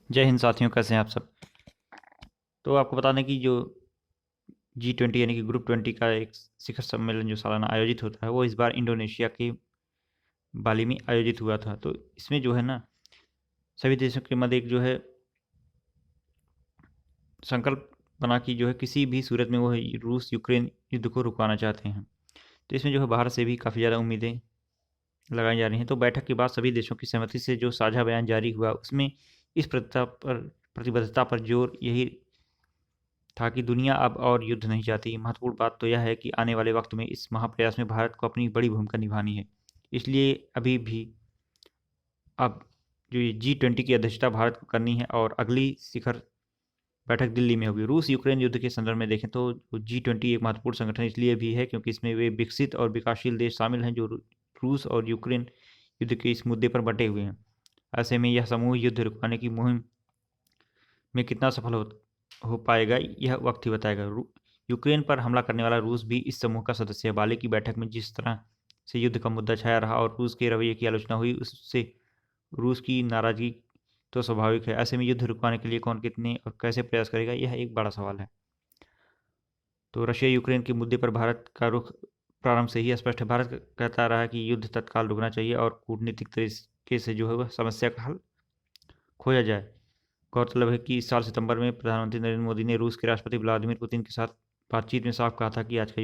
जय हिंद साथियों, कैसे हैं आप सब। तो आपको बता दें कि जो G20 यानी कि ग्रुप 20 का एक शिखर सम्मेलन जो सालाना आयोजित होता है वो इस बार इंडोनेशिया के बाली में आयोजित हुआ था। तो इसमें जो है ना, सभी देशों के मध्य एक जो है संकल्प बना कि जो है किसी भी सूरत में वो रूस यूक्रेन युद्ध को रुकवाना चाहते हैं। तो इसमें जो है बाहर से भी काफ़ी ज़्यादा उम्मीदें लगाई जा रही हैं। तो बैठक के बाद सभी देशों की सहमति से जो साझा बयान जारी हुआ उसमें इस प्रतिबद्धता पर जोर यही था कि दुनिया अब और युद्ध नहीं चाहती। महत्वपूर्ण बात तो यह है कि आने वाले वक्त में इस महाप्रयास में भारत को अपनी बड़ी भूमिका निभानी है। इसलिए अभी भी अब जो ये G20 की अध्यक्षता भारत को करनी है और अगली शिखर बैठक दिल्ली में होगी। रूस यूक्रेन युद्ध के संदर्भ में देखें तो G20 एक महत्वपूर्ण संगठन इसलिए भी है क्योंकि इसमें वे विकसित और विकासशील देश शामिल हैं जो रूस और यूक्रेन युद्ध के इस मुद्दे पर बटे हुए हैं। ऐसे में यह समूह युद्ध रुकवाने की मुहिम में कितना सफल हो पाएगा यह वक्त ही बताएगा। यूक्रेन पर हमला करने वाला रूस भी इस समूह का सदस्य है। बाली की बैठक में जिस तरह से युद्ध का मुद्दा छाया रहा और रूस के रवैये की आलोचना हुई उससे रूस की नाराजगी तो स्वाभाविक है। ऐसे में युद्ध रुकवाने के लिए कौन कितने और कैसे प्रयास करेगा यह एक बड़ा सवाल है। तो रशिया यूक्रेन के मुद्दे पर भारत का रुख प्रारंभ से ही स्पष्ट है। भारत कहता रहा है कि युद्ध तत्काल रुकना चाहिए और कूटनीतिक तरीके से जो है वह समस्या का हल खोजा जाए। गौरतलब है कि इस साल सितंबर में प्रधानमंत्री नरेंद्र मोदी ने रूस के राष्ट्रपति व्लादिमीर पुतिन के साथ बातचीत में साफ कहा था कि आज का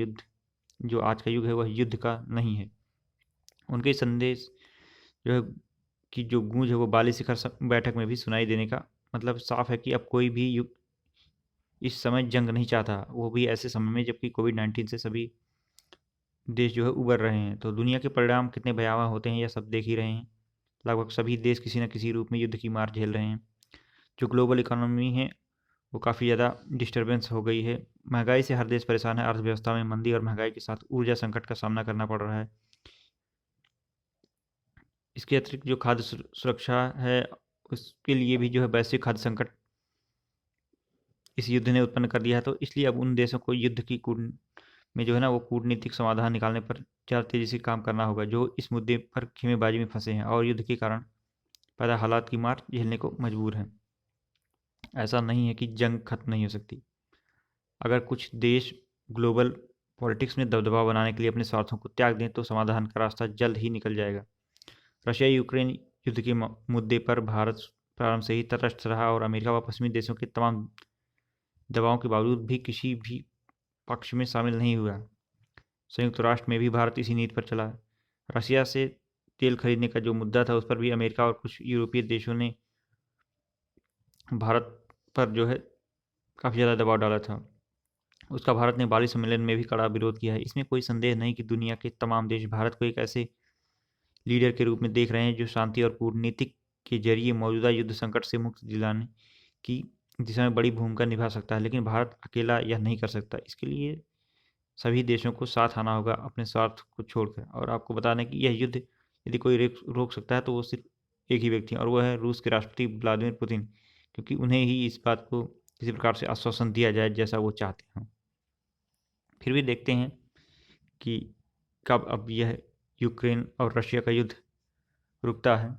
युग है वह युद्ध का नहीं है। उनके संदेश जो है कि जो गूंज है वो बाली शिखर बैठक में भी सुनाई देने का मतलब साफ है कि अब कोई भी युग इस समय जंग नहीं चाहता, वो भी ऐसे समय में जबकि कोविड-19 से सभी देश जो है उबर रहे हैं। तो दुनिया के परिणाम कितने भयावह होते हैं यह सब देख ही रहे हैं। लगभग सभी देश किसी न किसी रूप में युद्ध की मार झेल रहे हैं। जो ग्लोबल इकोनॉमी है वो काफ़ी ज़्यादा डिस्टर्बेंस हो गई है। महंगाई से हर देश परेशान है। अर्थव्यवस्था में मंदी और महंगाई के साथ ऊर्जा संकट का सामना करना पड़ रहा है। इसके अतिरिक्त जो खाद्य सुरक्षा है उसके लिए भी जो है वैश्विक खाद्य संकट इस युद्ध ने उत्पन्न कर दिया है। तो इसलिए अब उन देशों को युद्ध की कूट में जो है ना वो कूटनीतिक समाधान निकालने पर ज़्यादा तेज़ी से काम करना होगा जो इस मुद्दे पर खेमेबाजी में फंसे हैं और युद्ध के कारण पैदा हालात की मार झेलने को मजबूर हैं। ऐसा नहीं है कि जंग खत्म नहीं हो सकती। अगर कुछ देश ग्लोबल पॉलिटिक्स में दबदबा बनाने के लिए अपने स्वार्थों को त्याग दें तो समाधान का रास्ता जल्द ही निकल जाएगा। रशिया यूक्रेन युद्ध के मुद्दे पर भारत प्रारंभ से ही तटस्थ रहा और अमेरिका व पश्चिमी देशों के तमाम दबावों के बावजूद भी किसी भी पक्ष में शामिल नहीं हुआ। संयुक्त राष्ट्र में भी भारत इसी नीति पर चला। रशिया से तेल खरीदने का जो मुद्दा था उस पर भी अमेरिका और कुछ यूरोपीय देशों ने भारत पर जो है काफ़ी ज़्यादा दबाव डाला था। उसका भारत ने बाली सम्मेलन में भी कड़ा विरोध किया है। इसमें कोई संदेह नहीं कि दुनिया के तमाम देश भारत को एक ऐसे लीडर के रूप में देख रहे हैं जो शांति और कूटनीतिक के जरिए मौजूदा युद्ध संकट से मुक्ति दिलाने की दिशा में बड़ी भूमिका निभा सकता है। लेकिन भारत अकेला यह नहीं कर सकता। इसके लिए सभी देशों को साथ आना होगा अपने स्वार्थ को छोड़कर। और आपको बता दें कि यह युद्ध यदि कोई रोक सकता है तो वो सिर्फ एक ही व्यक्ति है और वह है रूस के राष्ट्रपति व्लादिमीर पुतिन, क्योंकि उन्हें ही इस बात को किसी प्रकार से आश्वासन दिया जाए जैसा वो चाहते हैं। फिर भी देखते हैं कि कब अब यह यूक्रेन और रशिया का युद्ध रुकता है।